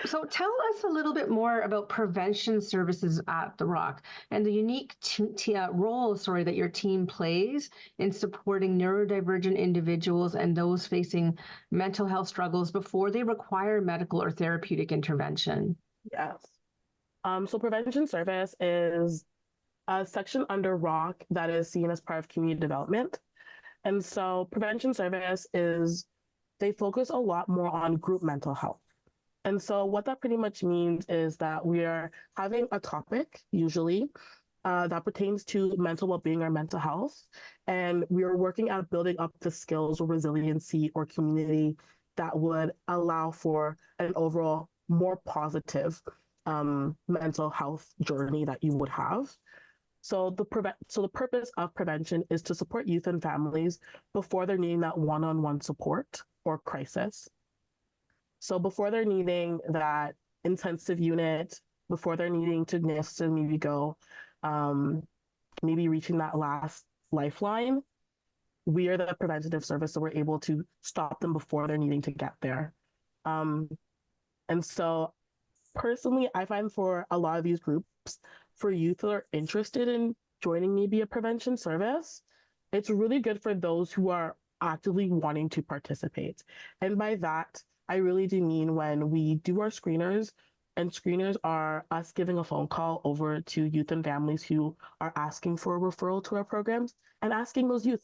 So tell us a little bit more about prevention services at The Rock and the unique role, that your team plays in supporting neurodivergent individuals and those facing mental health struggles before they require medical or therapeutic intervention. Yes. So prevention service is a section under Rock that is seen as part of community development. And so prevention service is, they focus a lot more on group mental health. And so what that pretty much means is that we are having a topic, usually, that pertains to mental well-being or mental health. And we are working at building up the skills or resiliency or community that would allow for an overall more positive mental health journey that you would have. So the purpose of prevention is to support youth and families before they're needing that one-on-one support or crisis. So before they're needing that intensive unit, before they're needing to nest and maybe go, maybe reaching that last lifeline, we are the preventative service, so we're able to stop them before they're needing to get there. Um, and so personally, I find for a lot of these groups, for youth that are interested in joining maybe a prevention service, it's really good for those who are actively wanting to participate. And by that, I really do mean when we do our screeners, and screeners are us giving a phone call over to youth and families who are asking for a referral to our programs and asking those youth,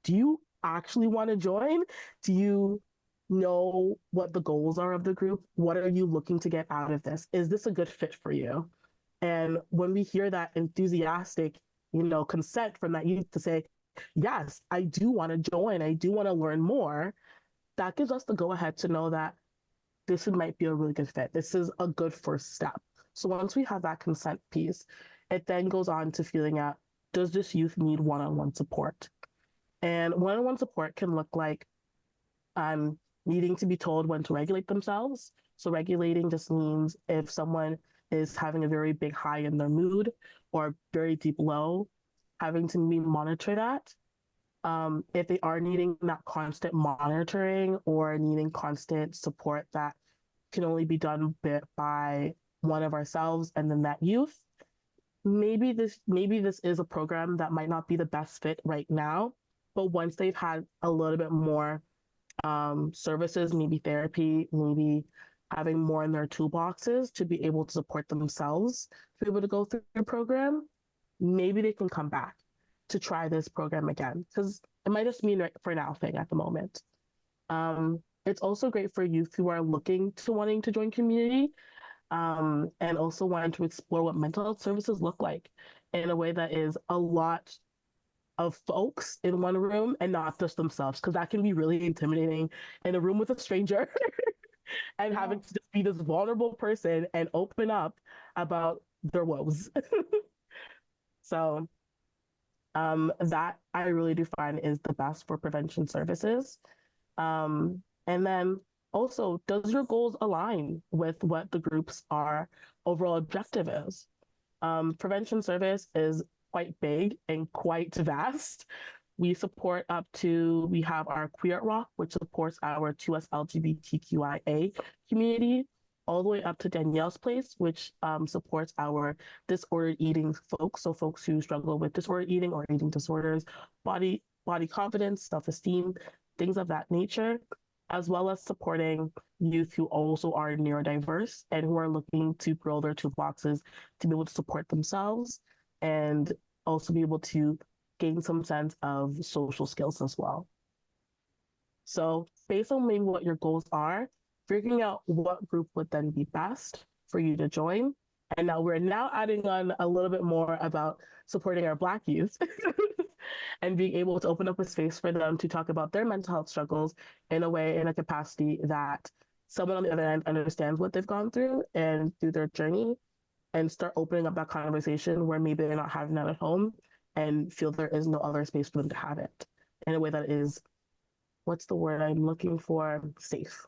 do you actually want to join? Do you know what the goals are of the group? What are you looking to get out of this? Is this a good fit for you? And when we hear that enthusiastic, consent from that youth to say, yes, I do want to join, I do want to learn more, that gives us the go ahead to know that this might be a really good fit. This is a good first step. So once we have that consent piece, it then goes on to feeling out, does this youth need one-on-one support? And one-on-one support can look like needing to be told when to regulate themselves. So regulating just means if someone is having a very big high in their mood or very deep low, having to monitor that. If they are needing that constant monitoring or needing constant support that can only be done by one of ourselves and then that youth, maybe this is a program that might not be the best fit right now, but once they've had a little bit more services, maybe therapy, maybe having more in their toolboxes to be able to support themselves, to be able to go through the program, maybe they can come back to try this program again, because it might just mean right for now thing at the moment. It's also great for youth who are looking to wanting to join community, and also wanting to explore what mental health services look like in a way that is a lot of folks in one room and not just themselves, because that can be really intimidating in a room with a stranger and having to just be this vulnerable person and open up about their woes. So that I really do find is the best for prevention services. And then also, does your goals align with what the group's our overall objective is? Prevention service is quite big and quite vast. We have our Queer at Rock, which supports our 2S LGBTQIA community, all the way up to Danielle's Place, which supports our disordered eating folks. So folks who struggle with disordered eating or eating disorders, body confidence, self-esteem, things of that nature, as well as supporting youth who also are neurodiverse and who are looking to grow their toolboxes to be able to support themselves and also be able to gain some sense of social skills as well. So based on maybe what your goals are, figuring out what group would then be best for you to join. And now we're adding on a little bit more about supporting our Black youth and being able to open up a space for them to talk about their mental health struggles in a way, in a capacity that someone on the other end understands what they've gone through and through their journey, and start opening up that conversation where maybe they're not having that at home and feel there is no other space for them to have it in a way that is, what's the word I'm looking for? Safe.